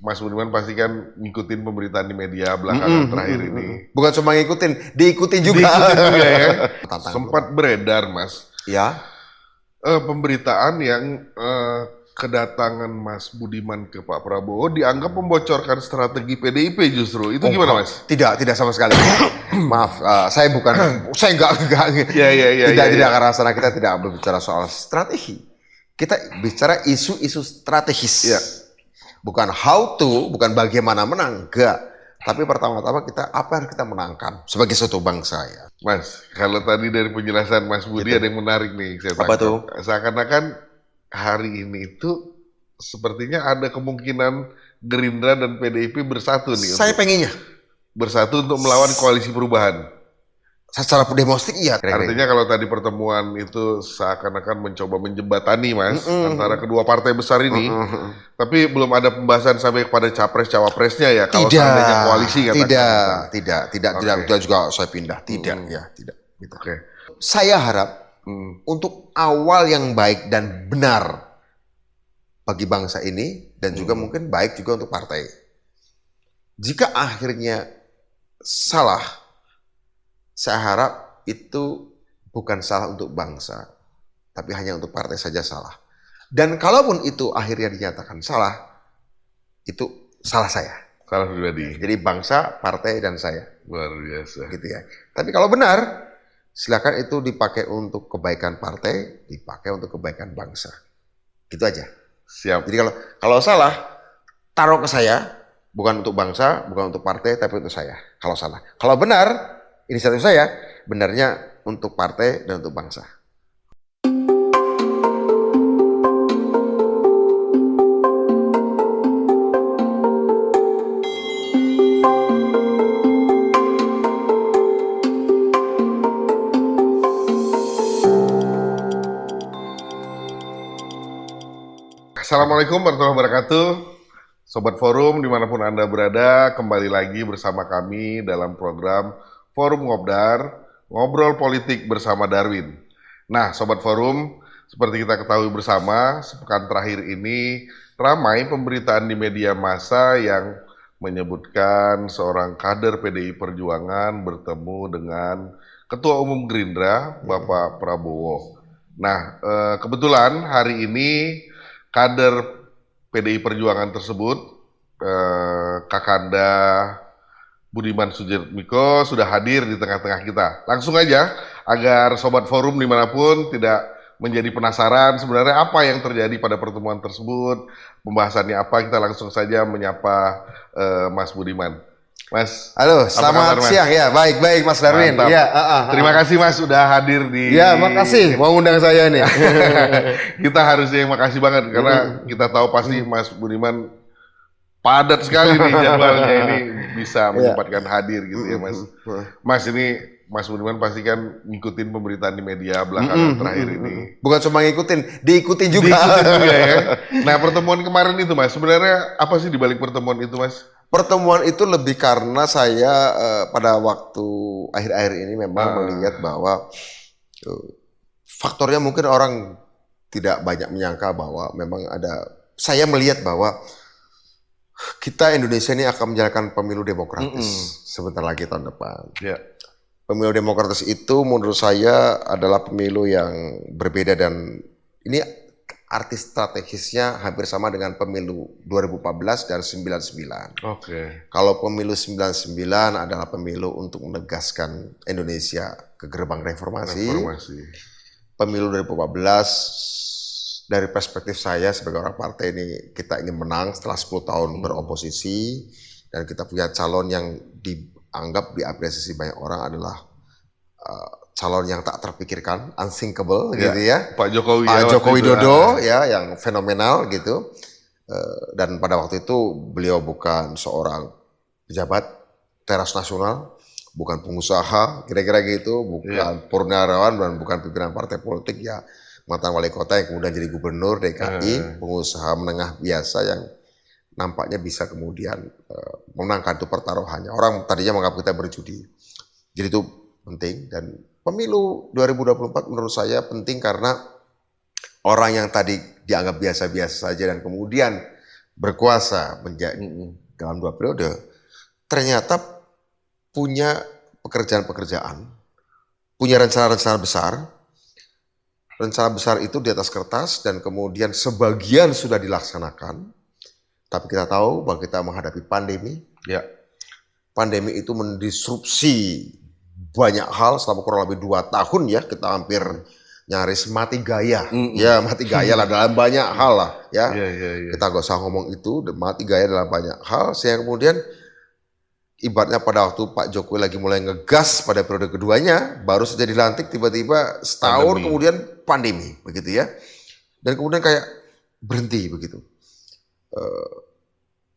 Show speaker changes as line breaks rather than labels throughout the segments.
Mas Budiman pasti kan ngikutin pemberitaan di media belakangan terakhir ini.
Bukan cuma ngikutin, diikutin juga.
Diikutin juga ya.
Tantangan
Sempat beredar, Mas,
ya.
pemberitaan yang kedatangan Mas Budiman ke Pak Prabowo dianggap membocorkan strategi PDIP justru. Itu gimana, Mas?
Tidak sama sekali. Maaf, saya enggak. Tidak karena sana kita tidak berbicara soal strategi. Kita bicara isu-isu strategis.
Ya.
Bukan how to, bukan bagaimana menang, enggak. Tapi pertama-tama kita apa yang kita menangkan sebagai suatu bangsa ya.
Mas, kalau tadi dari penjelasan Mas Budi ada yang menarik nih.
Apa tuh?
Seakan-akan hari ini itu sepertinya ada kemungkinan Gerindra dan PDIP bersatu nih.
Saya pengennya
bersatu untuk melawan koalisi perubahan.
Secara domestik iya.
Artinya kalau tadi pertemuan itu seakan-akan mencoba menjembatani, Mas, antara kedua partai besar ini, tapi belum ada pembahasan sampai kepada capres-cawapresnya ya. Kalau seandainya koalisi katakan.
Tidak juga saya pindah. Tidak. Gitu.
Oke.
Saya harap untuk awal yang baik dan benar bagi bangsa ini dan juga mungkin baik juga untuk partai. Jika akhirnya salah, saya harap itu bukan salah untuk bangsa, tapi hanya untuk partai saja salah. Dan kalaupun itu akhirnya dinyatakan salah, itu salah saya.
Salah pribadi.
Jadi bangsa, partai, dan saya.
Luar biasa.
Gitu ya. Tapi kalau benar, silakan itu dipakai untuk kebaikan partai, dipakai untuk kebaikan bangsa. Gitu aja.
Siap.
Jadi kalau salah, taruh ke saya, bukan untuk bangsa, bukan untuk partai, tapi untuk saya. Kalau salah. Kalau benar, inisiatif saya benarnya untuk partai dan untuk bangsa.
Assalamualaikum warahmatullahi wabarakatuh. Sobat Forum dimanapun Anda berada, kembali lagi bersama kami dalam program Forum Ngobdar, ngobrol politik bersama Darwin. Nah, Sobat Forum, seperti kita ketahui bersama, sepekan terakhir ini ramai pemberitaan di media massa yang menyebutkan seorang kader PDI Perjuangan bertemu dengan Ketua Umum Gerindra, Bapak Prabowo. Nah, kebetulan hari ini kader PDI Perjuangan tersebut, Kakanda Budiman Sujatmiko sudah hadir di tengah-tengah kita. Langsung aja, agar Sobat Forum dimanapun tidak menjadi penasaran sebenarnya apa yang terjadi pada pertemuan tersebut, pembahasannya apa, kita langsung saja menyapa Mas Budiman. Mas,
halo, selamat siang ya, baik Mas Darwin.
Mantap.
Ya,
terima kasih Mas sudah hadir di.
Ya, makasih mau undang saya nih.
Kita harusnya makasih banget karena kita tahu pasti Mas Budiman padat sekali nih jadwalnya ini bisa menyempatkan hadir gitu ya Mas. Mas ini Mas Budiman pasti kan ngikutin pemberitaan di media belakangan terakhir ini.
Bukan cuma ngikutin, diikutin juga.
Ya. Nah pertemuan kemarin itu Mas, sebenarnya apa sih dibalik pertemuan itu Mas?
Pertemuan itu lebih karena saya pada waktu akhir-akhir ini memang melihat bahwa faktornya mungkin orang tidak banyak menyangka bahwa memang ada. Saya melihat bahwa kita Indonesia ini akan menjalankan pemilu demokratis sebentar lagi tahun depan.
Yeah.
Pemilu demokratis itu menurut saya adalah pemilu yang berbeda dan ini arti strategisnya hampir sama dengan pemilu 2014 dan 99.
Oke.
Kalau pemilu 99 adalah pemilu untuk menegaskan Indonesia ke gerbang reformasi. Pemilu 2014 dari perspektif saya sebagai orang partai ini kita ingin menang setelah 10 tahun beroposisi dan kita punya calon yang dianggap diapresiasi banyak orang adalah calon yang tak terpikirkan, unthinkable gitu ya.
Pak Jokowi.
Pak Joko Widodo ya yang fenomenal gitu. Dan pada waktu itu beliau bukan seorang pejabat teras nasional, bukan pengusaha kira-kira gitu, bukan purnawirawan dan bukan pimpinan partai politik ya. Mantan wali kota yang kemudian jadi gubernur DKI, pengusaha menengah biasa yang nampaknya bisa kemudian memenangkan itu pertaruhannya. Orang tadinya menganggap kita berjudi. Jadi itu penting dan pemilu 2024 menurut saya penting karena orang yang tadi dianggap biasa-biasa saja dan kemudian berkuasa dalam 2 periode, ternyata punya pekerjaan-pekerjaan, punya rencana-rencana besar. Rencana besar itu di atas kertas dan kemudian sebagian sudah dilaksanakan. Tapi kita tahu bahwa kita menghadapi pandemi.
Ya.
Pandemi itu mendisrupsi banyak hal selama kurang lebih 2 tahun ya. Kita hampir nyaris mati gaya. Ya mati gaya lah dalam banyak hal lah ya. Kita gak usah ngomong itu, mati gaya dalam banyak hal. Sehingga kemudian ibaratnya pada waktu Pak Jokowi lagi mulai ngegas pada periode keduanya, baru saja dilantik tiba-tiba setahun kemudian pandemi begitu ya. Dan kemudian kayak berhenti begitu.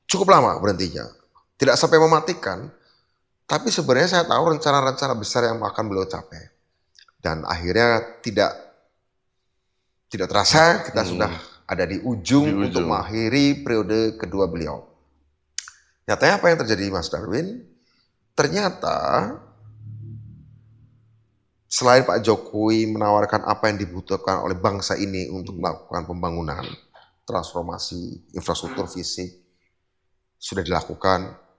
Cukup lama berhentinya. Tidak sampai mematikan, tapi sebenarnya saya tahu rencana-rencana besar yang akan beliau capai. Dan akhirnya tidak terasa kita sudah ada di ujung untuk mengakhiri periode kedua beliau. Nyatanya apa yang terjadi Mas Darwin? Ternyata selain Pak Jokowi menawarkan apa yang dibutuhkan oleh bangsa ini untuk melakukan pembangunan, transformasi infrastruktur fisik, sudah dilakukan.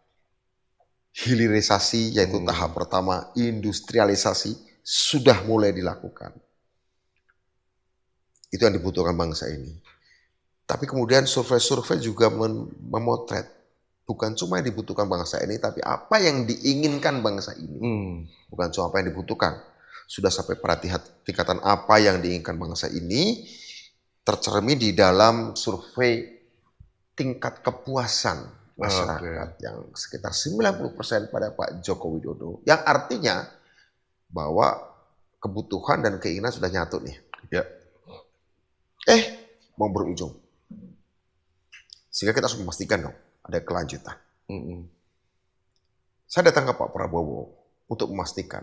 Hilirisasi yaitu tahap pertama, industrialisasi sudah mulai dilakukan. Itu yang dibutuhkan bangsa ini. Tapi kemudian survei-survei juga memotret bukan cuma yang dibutuhkan bangsa ini, tapi apa yang diinginkan bangsa ini. Bukan cuma apa yang dibutuhkan. Sudah sampai pada tingkatan apa yang diinginkan bangsa ini tercermin di dalam survei tingkat kepuasan masyarakat yang sekitar 90% pada Pak Joko Widodo. Yang artinya bahwa kebutuhan dan keinginan sudah nyatu nih.
Ya.
Mau berujung. Sehingga kita harus memastikan dong ada kelanjutan. Saya datang ke Pak Prabowo untuk memastikan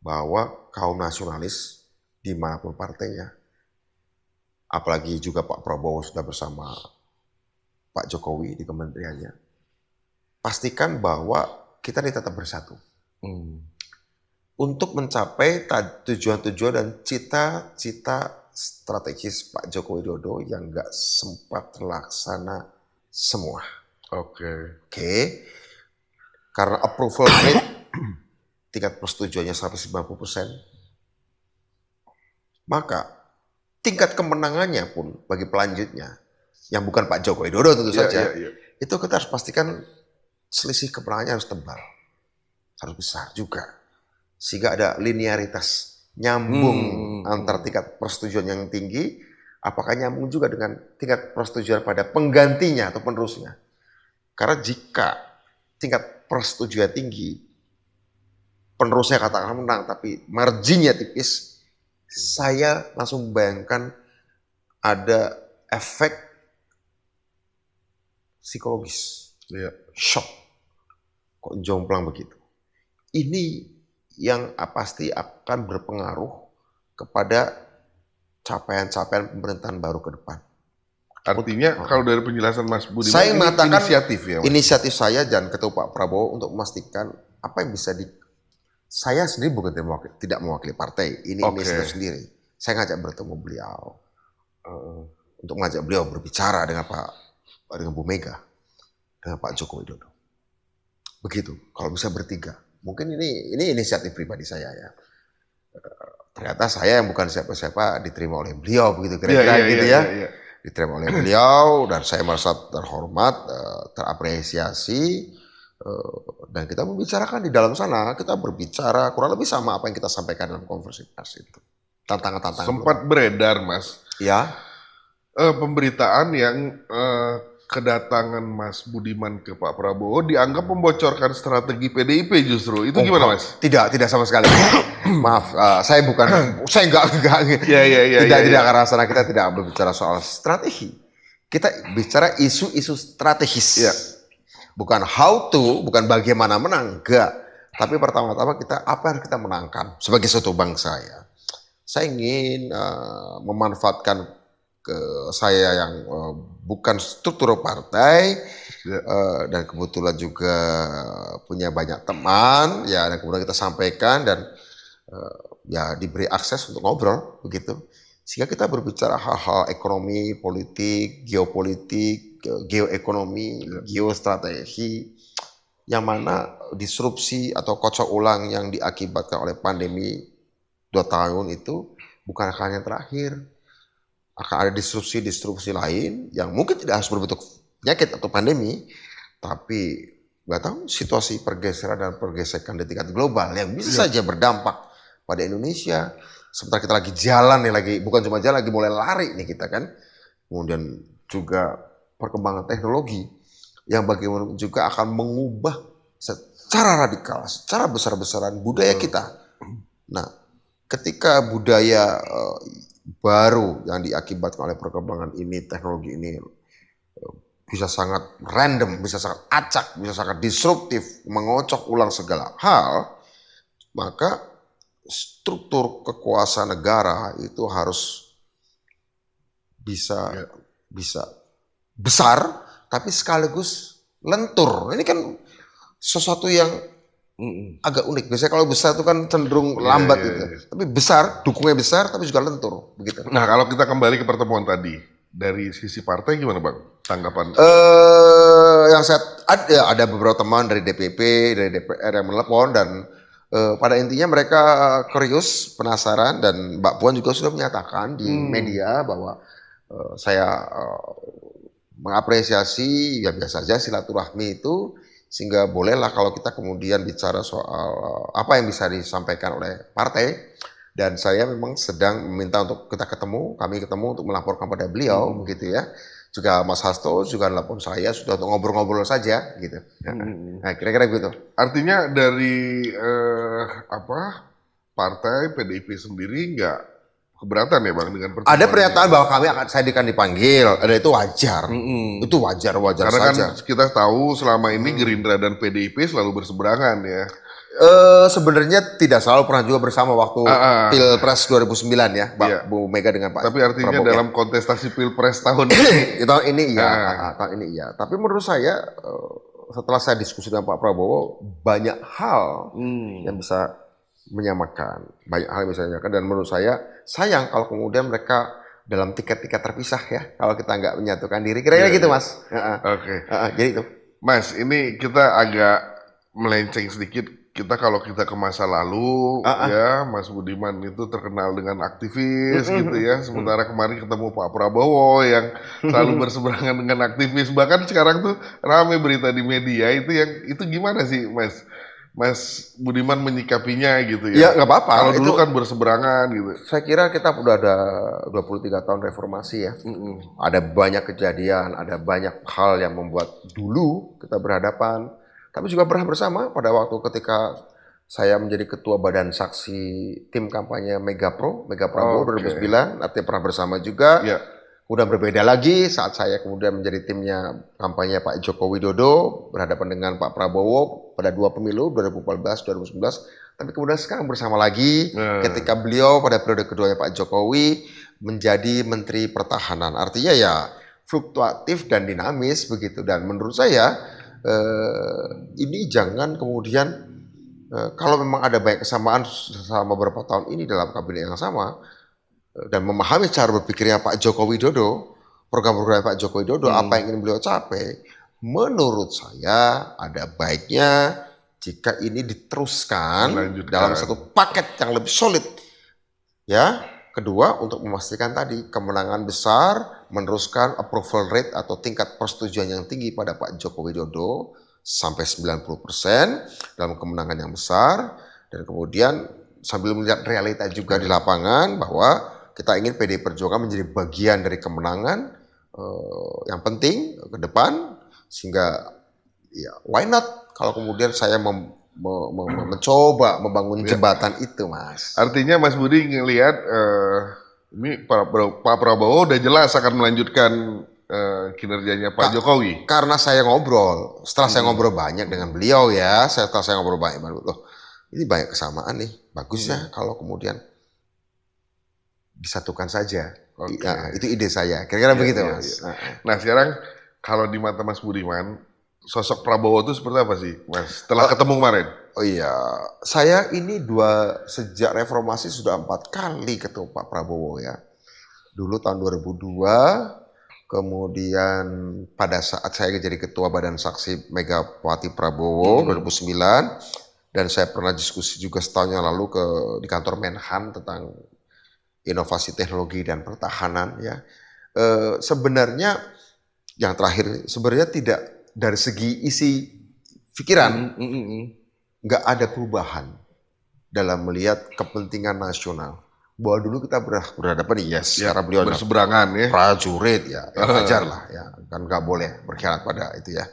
bahwa kaum nasionalis dimanapun partainya, apalagi juga Pak Prabowo sudah bersama Pak Jokowi di kementeriannya, pastikan bahwa kita ini tetap bersatu untuk mencapai tujuan-tujuan dan cita-cita strategis Pak Joko Widodo yang nggak sempat terlaksana semua. Oke. Karena approval rate tingkat persetujuannya 190%, maka tingkat kemenangannya pun bagi pelanjutnya yang bukan Pak Joko Widodo tentu saja, itu kita harus pastikan selisih kemenangannya harus tebal, harus besar juga, sehingga ada linearitas, nyambung antar tingkat persetujuan yang tinggi, apakah nyambung juga dengan tingkat persetujuan pada penggantinya atau penerusnya. Karena jika tingkat persetujuan tinggi, penerusnya katakan menang, tapi marginnya tipis, saya langsung membayangkan ada efek psikologis, shock, kok jomplang begitu. Ini yang pasti akan berpengaruh kepada capaian-capaian pemerintahan baru ke depan.
Artinya kalau dari penjelasan Mas Budiman,
saya mengatakan
inisiatif ya, Mas?
Inisiatif saya dan Ketua Pak Prabowo untuk memastikan apa yang bisa saya sendiri bukan tidak mewakili partai, ini inisiatif sendiri. Saya ngajak bertemu beliau untuk mengajak beliau berbicara dengan Bu Mega, dengan Pak Joko Widodo. Begitu, kalau bisa bertiga. Mungkin ini inisiatif pribadi saya ya. Ternyata saya yang bukan siapa-siapa diterima oleh beliau begitu kira-kira gitu ya. Diterima oleh beliau dan saya merasa terhormat, terapresiasi, dan kita membicarakan di dalam sana, kita berbicara kurang lebih sama apa yang kita sampaikan dalam konferensi pers itu. Tantangan-tantangan.
Sempat beredar, Mas.
Ya.
Pemberitaan yang kedatangan Mas Budiman ke Pak Prabowo dianggap membocorkan strategi PDIP justru. Itu gimana, Mas?
Tidak sama sekali. Maaf, saya enggak. Tidak karena sana kita tidak berbicara soal strategi. Kita bicara isu-isu strategis. Ya. Bukan how to, bukan bagaimana menang, enggak. Tapi pertama-tama kita apa yang kita menangkan sebagai suatu bangsa ya. Saya ingin memanfaatkan saya yang bukan struktur partai dan kebetulan juga punya banyak teman ya, dan kemudian kita sampaikan dan ya diberi akses untuk ngobrol begitu, sehingga kita berbicara hal-hal ekonomi, politik, geopolitik, geoekonomi, geostrategi, yang mana disrupsi atau kocok ulang yang diakibatkan oleh pandemi 2 tahun itu bukan akan yang terakhir. Akan ada disrupsi-disrupsi lain yang mungkin tidak harus berbentuk penyakit atau pandemi, tapi nggak tahu situasi pergeseran dan pergesekan di tingkat global yang bisa saja berdampak pada Indonesia. Sementara kita lagi jalan nih, bukan cuma jalan, lagi mulai lari nih kita kan. Kemudian juga perkembangan teknologi yang bagaimana juga akan mengubah secara radikal, secara besar-besaran budaya kita. Nah, ketika budaya baru yang diakibatkan oleh perkembangan ini, teknologi ini bisa sangat random, bisa sangat acak, bisa sangat disruptif, mengocok ulang segala hal, maka struktur kekuasaan negara itu harus bisa besar, tapi sekaligus lentur. Ini kan sesuatu yang agak unik. Biasanya kalau besar itu kan cenderung lambat gitu. Tapi besar, dukungnya besar, tapi juga lentur. Begitu.
Nah, kalau kita kembali ke pertemuan tadi, dari sisi partai gimana Bang tanggapan?
Yang saya ada beberapa teman dari DPP, dari DPR yang menelepon dan pada intinya mereka curious, penasaran, dan Mbak Puan juga sudah menyatakan di media bahwa saya mengapresiasi, ya biasa saja silaturahmi itu, sehingga bolehlah kalau kita kemudian bicara soal apa yang bisa disampaikan oleh partai. Dan saya memang sedang meminta untuk kami ketemu untuk melaporkan pada beliau, begitu ya. Juga Mas Hasto juga nelpon saya sudah untuk ngobrol-ngobrol saja, gitu. Nah, kira-kira gitu.
Artinya dari partai PDIP sendiri nggak keberatan ya Bang dengan pertemuan?
Ada pernyataan bahwa saya akan dipanggil, ada itu wajar. Itu wajar
Karena
saja.
Kan kita tahu selama ini Gerindra dan PDIP selalu berseberangan ya.
Sebenarnya tidak selalu, pernah juga bersama waktu Pilpres 2009 ya, Bu Mega dengan Pak.
Tapi artinya Prabowo, dalam kontestasi Pilpres tahun
ini tahun ini iya. Tapi menurut saya setelah saya diskusi dengan Pak Prabowo, banyak hal yang bisa menyamakan, dan menurut saya sayang kalau kemudian mereka dalam tiket-tiket terpisah ya, kalau kita nggak menyatukan diri, kira-kira gitu Mas. Jadi itu.
Mas, ini kita agak melenceng sedikit. Kalau kita ke masa lalu ya, Mas Budiman itu terkenal dengan aktivis gitu ya. Sementara kemarin ketemu Pak Prabowo yang selalu berseberangan dengan aktivis. Bahkan sekarang tuh ramai berita di media itu gimana sih Mas Budiman menyikapinya gitu ya?
Ya nggak apa-apa.
Kalau dulu kan berseberangan gitu.
Saya kira kita udah ada 23 tahun reformasi ya. Ada banyak kejadian, ada banyak hal yang membuat dulu kita berhadapan. Tapi juga pernah bersama pada waktu ketika saya menjadi ketua badan saksi tim kampanye Mega Prabowo 2009, artinya pernah bersama juga. Udah berbeda lagi saat saya kemudian menjadi timnya kampanye Pak Joko Widodo berhadapan dengan Pak Prabowo pada 2 pemilu 2014, 2019. Tapi kemudian sekarang bersama lagi ketika beliau pada periode keduanya Pak Jokowi menjadi Menteri Pertahanan. Artinya ya fluktuatif dan dinamis begitu. Dan menurut saya ini jangan kemudian kalau memang ada banyak kesamaan selama beberapa tahun ini dalam kabinet yang sama dan memahami cara berpikirnya Pak Joko Widodo, program-program Pak Joko Widodo, apa yang ingin beliau capai, menurut saya ada baiknya jika ini diteruskan dalam satu paket yang lebih solid. Ya, kedua untuk memastikan tadi kemenangan besar, meneruskan approval rate atau tingkat persetujuan yang tinggi pada Pak Joko Widodo sampai 90% dalam kemenangan yang besar, dan kemudian sambil melihat realita juga di lapangan bahwa kita ingin PDI Perjuangan menjadi bagian dari kemenangan yang penting ke depan, sehingga ya why not kalau kemudian saya mencoba membangun jembatan itu, Mas.
Artinya Mas Budi ngelihat ini Pak Prabowo udah jelas akan melanjutkan kinerjanya Pak Jokowi.
Karena saya ngobrol, setelah saya ngobrol banyak dengan beliau ya, setelah saya ngobrol banyak, loh ini banyak kesamaan nih, bagus ya kalau kemudian disatukan saja. Ya, itu ide saya, kira-kira begitu Mas.
Nah sekarang kalau di mata Mas Budiman, sosok Prabowo itu seperti apa sih Mas setelah ketemu kemarin?
Oh iya, saya ini sejak reformasi sudah 4 kali ketemu Pak Prabowo ya. Dulu tahun 2002, Kemudian pada saat saya jadi ketua Badan Saksi Megawati Prabowo 2009, dan saya pernah diskusi juga setahun yang lalu di kantor Menhan tentang inovasi teknologi dan pertahanan ya. Sebenarnya yang terakhir sebenarnya tidak dari segi isi pikiran nggak ada perubahan dalam melihat kepentingan nasional. Bahwa dulu kita berhadapan yes, karena beliau
berseberangan ya,
prajurit ya wajar lah ya, kan nggak boleh berkhianat pada itu ya,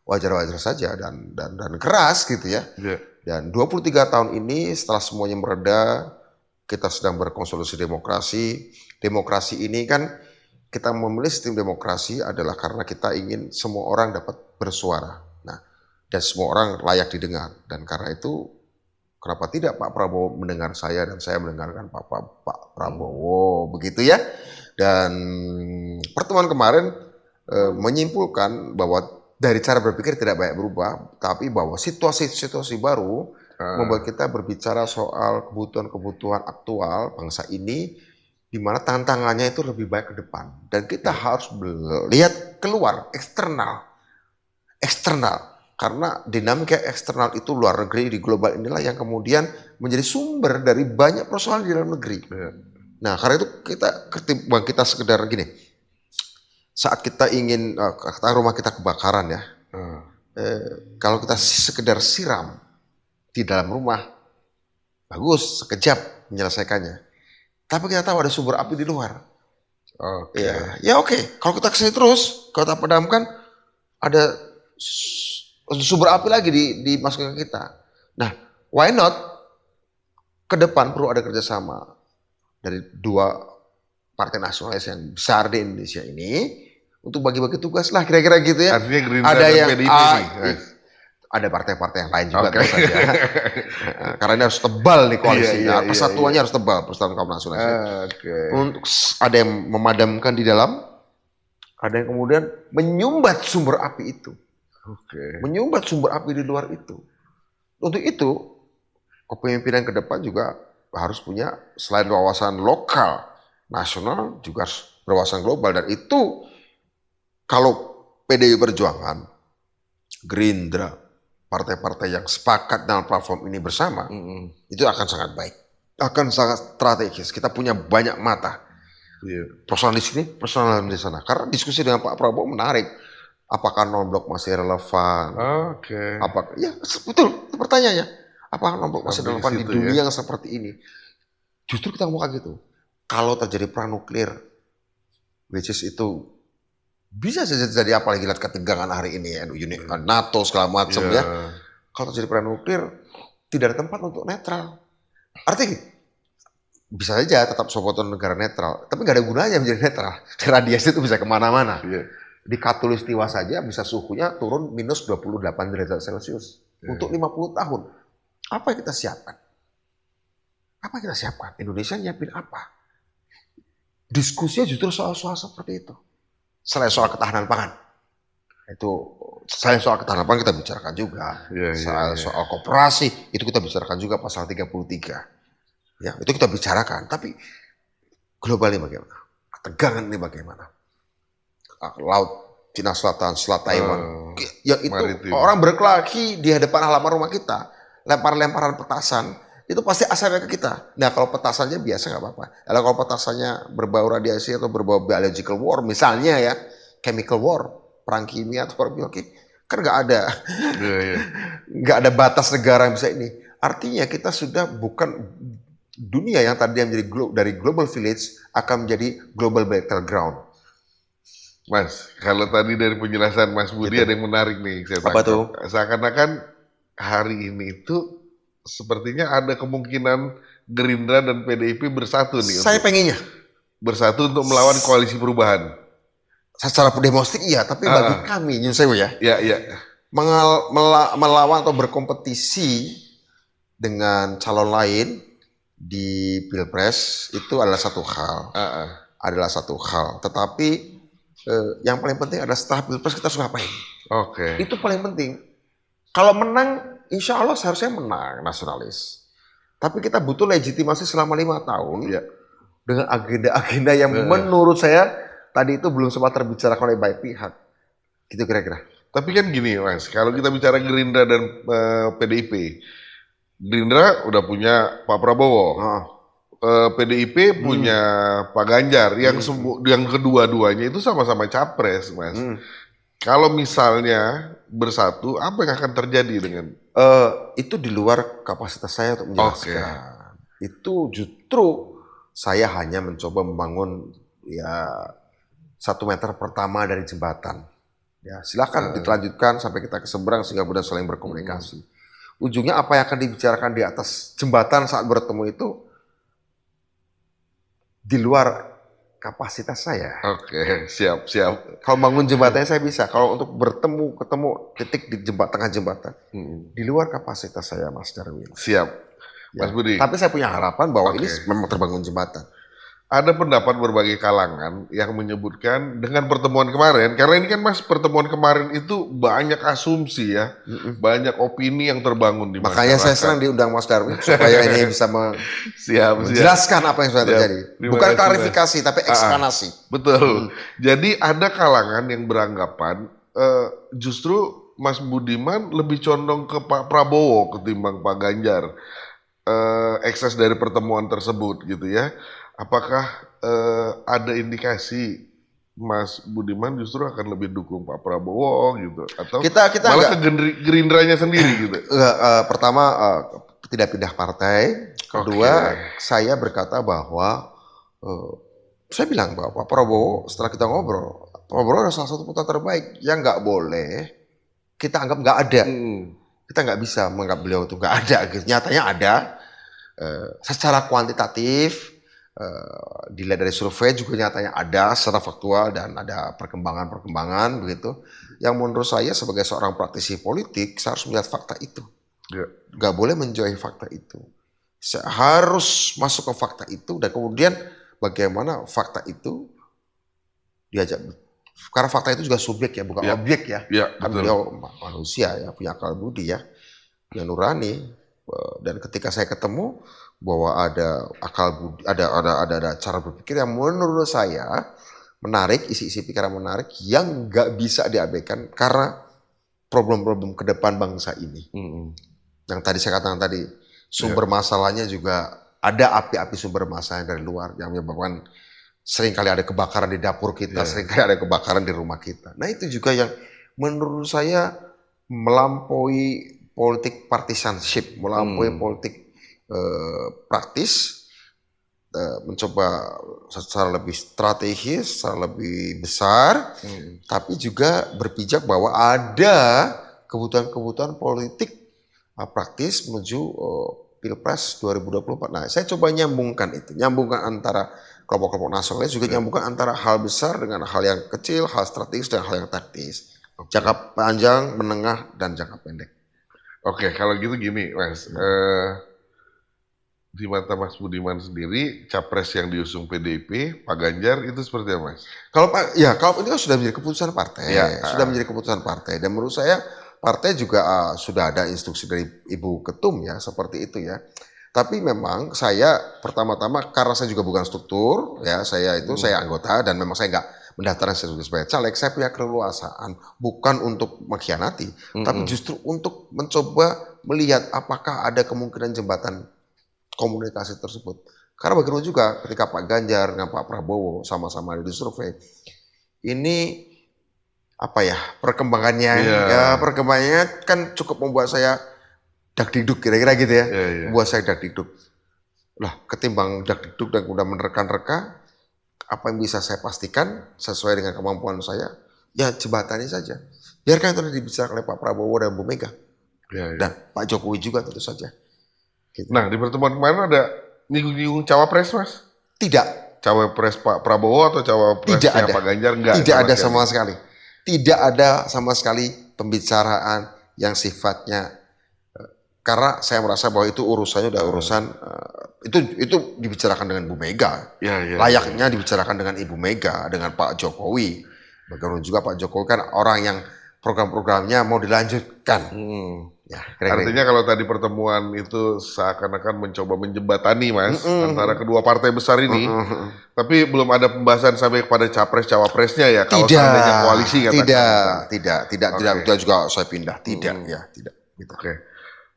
wajar-wajar saja dan keras gitu ya. Dan 23 tahun ini setelah semuanya mereda, kita sedang berkonsolidasi demokrasi. Demokrasi ini kan kita memilih sistem demokrasi adalah karena kita ingin semua orang dapat bersuara. Nah, dan semua orang layak didengar, dan karena itu kenapa tidak Pak Prabowo mendengar saya dan saya mendengarkan Pak Prabowo, begitu ya. Dan pertemuan kemarin menyimpulkan bahwa dari cara berpikir tidak banyak berubah, tapi bahwa situasi-situasi baru membuat kita berbicara soal kebutuhan-kebutuhan aktual bangsa ini, di mana tantangannya itu lebih baik ke depan. Dan kita harus melihat keluar, eksternal. Karena dinamika eksternal itu luar negeri di global inilah yang kemudian menjadi sumber dari banyak persoalan di dalam negeri. Nah, karena itu ketimbang kita sekedar gini, saat kita ingin rumah kita kebakaran ya, kalau kita sekedar siram di dalam rumah, bagus, sekejap menyelesaikannya. Tapi kita tahu ada sumber api di luar. Oke. Kalau kita kesini terus, kalau kita padamkan, ada sumber api lagi dimasukkan ke kita. Nah, why not? Ke depan perlu ada kerjasama dari dua partai nasionalis yang besar di Indonesia ini untuk bagi-bagi tugas lah, kira-kira gitu ya.
Artinya Gerindra
ada
dan
yang
PDIP nih.
Ada partai-partai yang lain juga tentu saja. Karena ini harus tebal nih koalisinya. Persatuannya harus tebal, Persatuan Kaum Nasionalis. Untuk ada yang memadamkan di dalam, ada yang kemudian menyumbat sumber api itu. Menyumbat sumber api di luar itu. Untuk itu, kepemimpinan ke depan juga harus punya, selain wawasan lokal, nasional, juga harus berwawasan global. Dan itu, kalau PDI Perjuangan, Gerindra, partai-partai yang sepakat dalam platform ini bersama, itu akan sangat baik. Akan sangat strategis. Kita punya banyak mata. Persoalan di sini, persoalan di sana. Karena diskusi dengan Pak Prabowo menarik. Apakah non-blok masih relevan? Apakah, ya betul, itu pertanyaannya. Apakah non-blok masih relevan di dunia yang seperti ini? Justru kita ngomong kayak gitu. Kalau terjadi perang nuklir, which is itu bisa saja terjadi, apalagi lihat ketegangan hari ini, NATO segala macam ya. Kalau terjadi perang nuklir, tidak ada tempat untuk netral. Artinya bisa saja tetap suatu negara netral, tapi nggak ada gunanya menjadi netral. Radiasi itu bisa kemana-mana. Di Katulistiwa saja bisa suhunya turun minus 28 derajat Celcius untuk 50 tahun. Apa yang kita siapkan? Indonesia nyiapin apa? Diskusinya justru soal-soal seperti itu. Selain soal ketahanan pangan. Selain soal ketahanan pangan kita bicarakan juga. Soal koperasi itu kita bicarakan juga pasal 33. Ya, itu kita bicarakan. Tapi global ini bagaimana? Ketegangan ini bagaimana? Laut Cina Selatan, Selat Taiwan, yang itu maritim. Orang berkelahi di hadapan halaman rumah kita, lemparan petasan, itu pasti asapnya ke kita. Nah, kalau petasannya biasa nggak apa-apa. Kalau petasannya berbau radiasi atau berbau biological war, misalnya ya, chemical war, perang kimia atau biologi, kan nggak ada, nggak ada batas negara yang bisa ini. Artinya kita sudah bukan dunia yang tadi yang menjadi dari global village akan menjadi global battleground.
Mas, kalau tadi dari penjelasan Mas Budi ada yang menarik nih.
Apa tuh?
Seakan-akan hari ini itu sepertinya ada kemungkinan Gerindra dan PDIP bersatu nih.
Saya pengennya
bersatu untuk melawan koalisi perubahan.
Secara domestik iya, tapi bagi kami, Nyun Sewu ya, melawan atau berkompetisi dengan calon lain di Pilpres itu adalah satu hal. Tetapi yang paling penting adalah setelah Pilpres kita harus ngapain. Itu paling penting. Kalau menang, insya Allah seharusnya menang nasionalis. Tapi kita butuh legitimasi selama 5 tahun dengan agenda-agenda yang menurut saya tadi itu belum sempat terbicarakan oleh banyak pihak. Gitu kira-kira.
Tapi kan gini Mas, kalau kita bicara Gerindra dan PDIP, Gerindra udah punya Pak Prabowo,
Oh.
PDIP punya Pak Ganjar, yang kedua-duanya itu sama-sama capres, Mas. Kalau misalnya bersatu, apa yang akan terjadi dengan?
Itu di luar kapasitas saya untuk menjelaskan. Itu justru saya hanya mencoba membangun ya 1 meter pertama dari jembatan. Ya, silakan dilanjutkan sampai kita ke seberang sehingga mudah saling berkomunikasi. Ujungnya apa yang akan dibicarakan di atas jembatan saat bertemu itu di luar kapasitas saya.
Oke, siap.
Kalau bangun jembatannya saya bisa. Kalau untuk ketemu titik di tengah jembatan, di luar kapasitas saya, Mas Darwin.
Siap, Mas Budi.
Tapi saya punya harapan bahwa ini memang terbangun jembatan.
Ada pendapat berbagai kalangan yang menyebutkan dengan pertemuan kemarin, karena ini kan Mas, pertemuan kemarin itu banyak asumsi ya, banyak opini yang terbangun di masyarakat.
Makanya saya senang diundang Mas Darwin supaya ini bisa menjelaskan apa yang sudah terjadi. Bukan klarifikasi tapi eksplanasi.
Betul. Jadi ada kalangan yang beranggapan justru Mas Budiman lebih condong ke Pak Prabowo ketimbang Pak Ganjar. Ekses dari pertemuan tersebut gitu ya. Apakah ada indikasi Mas Budiman justru akan lebih dukung Pak Prabowo gitu, atau
kita
malah ke Gerindranya sendiri gitu?
Pertama tidak pindah partai. Kedua saya berkata bahwa saya bilang bahwa Pak Prabowo setelah kita ngobrol, Pak Prabowo adalah salah satu putra terbaik yang nggak boleh kita anggap nggak ada. Kita nggak bisa menganggap beliau itu nggak ada. Nyatanya ada. Secara kuantitatif. Dilihat dari survei juga nyatanya ada secara faktual dan ada perkembangan begitu yang menurut saya sebagai seorang praktisi politik saya harus melihat fakta itu. Gak boleh menjauhi fakta itu, saya harus masuk ke fakta itu dan kemudian bagaimana fakta itu diajak, karena fakta itu juga subjek ya, bukan objek ya. Kan beliau manusia ya, punya akal budi ya, yang nurani. Dan ketika saya ketemu bahwa ada akal budi, ada cara berpikir yang menurut saya menarik, isi-isi pikiran menarik yang nggak bisa diabaikan karena problem-problem ke depan bangsa ini. Yang tadi saya katakan tadi, sumber masalahnya juga ada api-api sumber masalah dari luar yang menyebabkan seringkali ada kebakaran di dapur kita, seringkali ada kebakaran di rumah kita. Nah itu juga yang menurut saya melampaui politik partisanship, melampaui politik praktis, mencoba secara lebih strategis, secara lebih besar, tapi juga berpijak bahwa ada kebutuhan-kebutuhan politik praktis menuju Pilpres 2024. Nah, saya coba nyambungkan antara kelompok-kelompok nasionalis, juga nyambungkan antara hal besar dengan hal yang kecil, hal strategis dan hal yang taktis, jangka panjang, menengah, dan jangka pendek.
Oke, kalau gitu gini, Mas. Di mata Mas Budiman sendiri, capres yang diusung PDIP, Pak Ganjar itu seperti apa, Mas?
Kalau ini kan sudah menjadi keputusan partai, sudah menjadi keputusan partai. Dan menurut saya partai juga sudah ada instruksi dari Ibu Ketum ya, seperti itu ya. Tapi memang saya pertama-tama karena saya juga bukan struktur, ya saya anggota dan memang saya nggak mendaftarkan sebagai caleg, saya punya keleluasaan bukan untuk mengkhianati, tapi justru untuk mencoba melihat apakah ada kemungkinan jembatan komunikasi tersebut. Karena bagaimana juga ketika Pak Ganjar dengan Pak Prabowo sama-sama di survei, ini perkembangannya perkembangannya kan cukup membuat saya dak-dikduk kira-kira gitu ya, membuat saya dak-dikduk. Lah ketimbang dak-dikduk dan udah menerka-nerka, apa yang bisa saya pastikan sesuai dengan kemampuan saya, ya jembatannya saja. Biarkan itu dibicarakan oleh Pak Prabowo dan Bu Mega. Dan Pak Jokowi juga tentu saja. Gitu.
Nah, di pertemuan kemarin ada nyinggung cawapres, Mas?
Tidak.
Cawapres Pak Prabowo atau cawapresnya Pak Ganjar?
Tidak ada sama sekali. Tidak ada sama sekali pembicaraan yang sifatnya, karena saya merasa bahwa itu urusannya udah urusan itu dibicarakan dengan Bu Mega, layaknya dibicarakan dengan Ibu Mega, dengan Pak Jokowi. Bagaimana juga Pak Jokowi kan orang yang program-programnya mau dilanjutkan, Ya, kira-kira.
Artinya kalau tadi pertemuan itu seakan-akan mencoba menjembatani, Mas, antara kedua partai besar ini, tapi belum ada pembahasan sampai kepada capres-cawapresnya ya, kalau seandainya koalisi katakan.
Tidak juga saya pindah, tidak. Gitu.
Oke.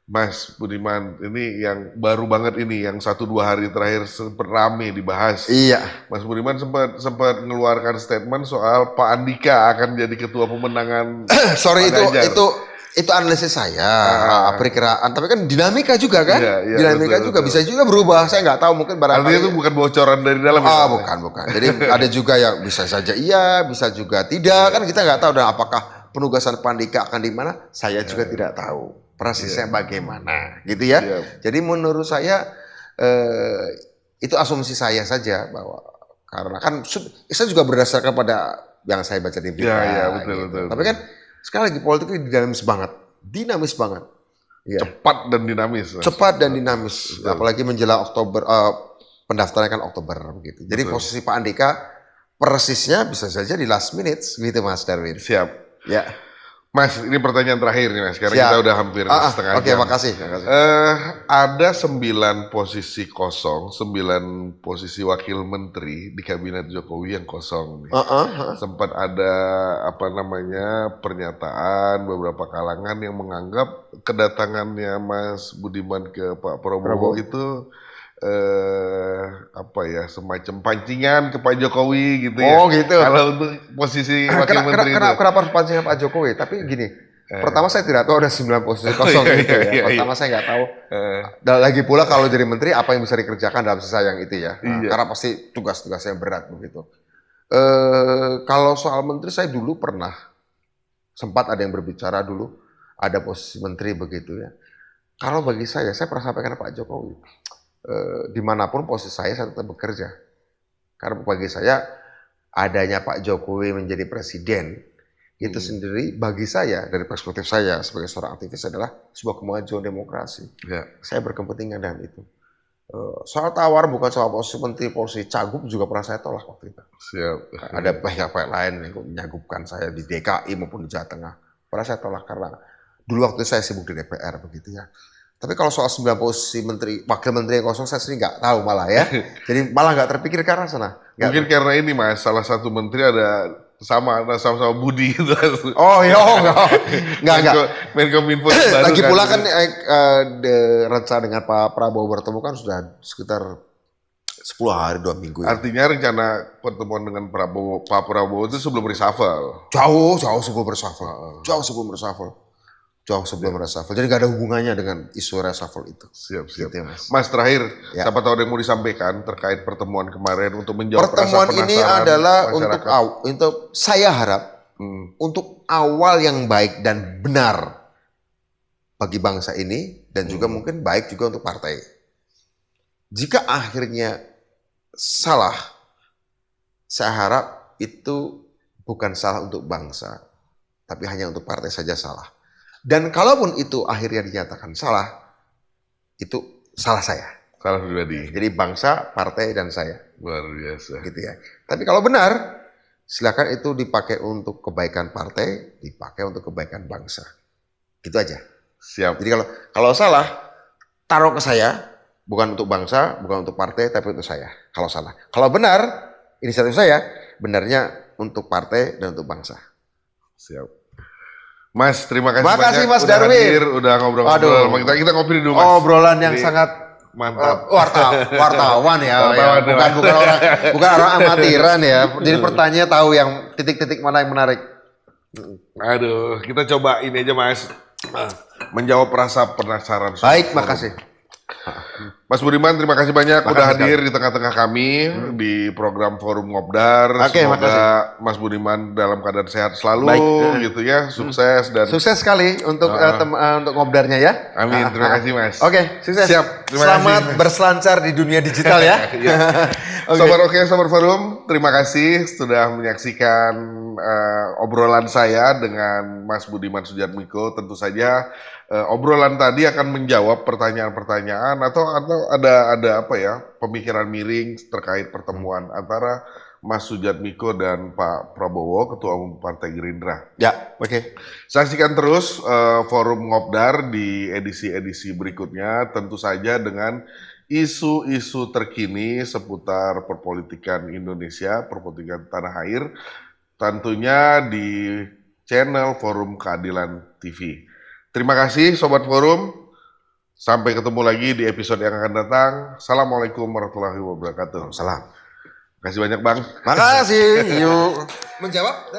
Mas Budiman, ini yang baru banget ini, yang 1-2 hari terakhir sempat rame dibahas.
Iya.
Mas Budiman sempat mengeluarkan statement soal Pak Andika akan jadi ketua pemenangan.
Sorry, itu analisis saya, perkiraan. Tapi kan dinamika juga kan?
Iya,
dinamika
betul,
juga
betul.
bisa juga berubah. Saya nggak tahu, mungkin barangkali.
Artinya itu bukan bocoran dari dalam.
Bukan. Jadi ada juga yang bisa saja iya, bisa juga tidak. Kan kita nggak tahu. Dan apakah penugasan Pak Andika akan di mana? Saya juga tidak tahu. Persisnya bagaimana, gitu ya. Jadi menurut saya itu asumsi saya saja, bahwa karena kan saya juga berdasarkan pada yang saya baca di berita.
Iya, betul.
Tapi kan sekali lagi politik ini dinamis banget. Ya.
Cepat dan dinamis.
Apalagi menjelang Oktober, pendaftaran kan Oktober begitu. Jadi posisi Pak Andika persisnya bisa saja di last minute, gitu Mas Darwin.
Siap.
Ya.
Mas, ini pertanyaan terakhir nih Mas. Sekarang kita udah hampir setengah jam.
Oke, makasih.
Ada 9 posisi kosong, 9 posisi wakil menteri di kabinet Jokowi yang kosong nih. Sempat ada pernyataan beberapa kalangan yang menganggap kedatangannya Mas Budiman ke Pak Prabowo itu semacam pancingan ke Pak Jokowi gitu ya.
Oh gitu.
Kalau untuk posisi wakil menteri itu.
Kenapa harus pancingan Pak Jokowi? Tapi gini, pertama saya tidak tahu ada 9 posisi kosong gitu ya. Pertama saya nggak tahu. Dan lagi pula kalau jadi menteri apa yang bisa dikerjakan dalam sisa yang itu ya. Karena pasti tugas-tugasnya berat begitu. Kalau soal menteri saya dulu pernah sempat ada yang berbicara dulu ada posisi menteri begitu ya. Kalau bagi saya pernah sampaikan ke Pak Jokowi. Dimanapun posisi saya tetap bekerja. Karena bagi saya adanya Pak Jokowi menjadi presiden itu sendiri bagi saya dari perspektif saya sebagai seorang aktivis adalah sebuah kemajuan demokrasi. Saya berkepentingan dengan itu. Soal tawar bukan soal posisi menteri, posisi cagup juga pernah saya tolak waktu itu.
Siap.
Ada pihak-pihak lain yang menyagupkan saya di DKI maupun di Jawa Tengah. Pernah saya tolak karena dulu waktu saya sibuk di DPR begitu ya. Tapi kalau soal 9 posisi menteri, wakil menteri yang kosong saya sendiri nggak tahu malah ya. Jadi malah nggak terpikir ke arah sana.
Mungkin karena ini Mas, salah satu menteri ada sama-sama Budi gitu.
Enggak.
Menkominfo
Lagi pula kan rencana dengan Pak Prabowo bertemu kan sudah sekitar 10 hari 2 minggu ya.
Artinya rencana pertemuan dengan Pak Prabowo itu sebelum reshuffle.
Jauh sebelum reshuffle. Jadi nggak ada hubungannya dengan isu reshuffle itu.
Siap.
Gitu ya,
Mas terakhir, siapa tahu ada yang mau disampaikan terkait pertemuan kemarin untuk menjawab
pertemuan
rasa penasaran
ini adalah
masyarakat.
untuk saya harap untuk awal yang baik dan benar bagi bangsa ini dan juga mungkin baik juga untuk partai. Jika akhirnya salah, saya harap itu bukan salah untuk bangsa, tapi hanya untuk partai saja salah. Dan kalaupun itu akhirnya dinyatakan salah, itu salah saya.
Salah pribadi.
Jadi bangsa, partai, dan saya.
Luar biasa.
Gitu ya. Tapi kalau benar, silakan itu dipakai untuk kebaikan partai, dipakai untuk kebaikan bangsa. Gitu aja.
Siap.
Jadi kalau salah, taruh ke saya, bukan untuk bangsa, bukan untuk partai, tapi untuk saya. Kalau salah. Kalau benar, inisiatif saya, benarnya untuk partai dan untuk bangsa.
Siap. Mas, terima kasih
banyak
Mas
udah
Darwin. Udah ngobrol-ngobrol. Kita ngopi dulu Mas.
Obrolan yang sangat
mantap.
Wartawan ya, bukan orang amatiran ya. Jadi pertanyaan tahu yang titik-titik mana yang menarik.
Aduh, kita coba ini aja Mas. Menjawab rasa penasaran.
Baik, makasih.
Mas Budiman, terima kasih banyak udah hadir di tengah-tengah kami di program Forum Ngobdar. Semoga
makasih.
Mas Budiman dalam keadaan sehat selalu, gitu ya, sukses dan
sukses sekali untuk Ngobdarnya ya.
Amin, terima kasih Mas.
Oke, sukses.
Siap,
selamat berselancar di dunia digital ya.
Sobat Sobat Forum, terima kasih sudah menyaksikan obrolan saya dengan Mas Budiman Sujatmiko. Tentu saja obrolan tadi akan menjawab pertanyaan-pertanyaan atau ada pemikiran miring terkait pertemuan antara Mas Sujatmiko dan Pak Prabowo, Ketua Umum Partai Gerindra.
Ya, oke.
Saksikan terus Forum Ngobdar di edisi-edisi berikutnya, tentu saja dengan isu-isu terkini seputar perpolitikan Indonesia, perpolitikan tanah air, tentunya di channel Forum Keadilan TV. Terima kasih Sobat Forum, sampai ketemu lagi di episode yang akan datang. Assalamualaikum warahmatullahi wabarakatuh.
Salam.
Terima kasih banyak Bang.
Makasih. Yuk.
Menjawab?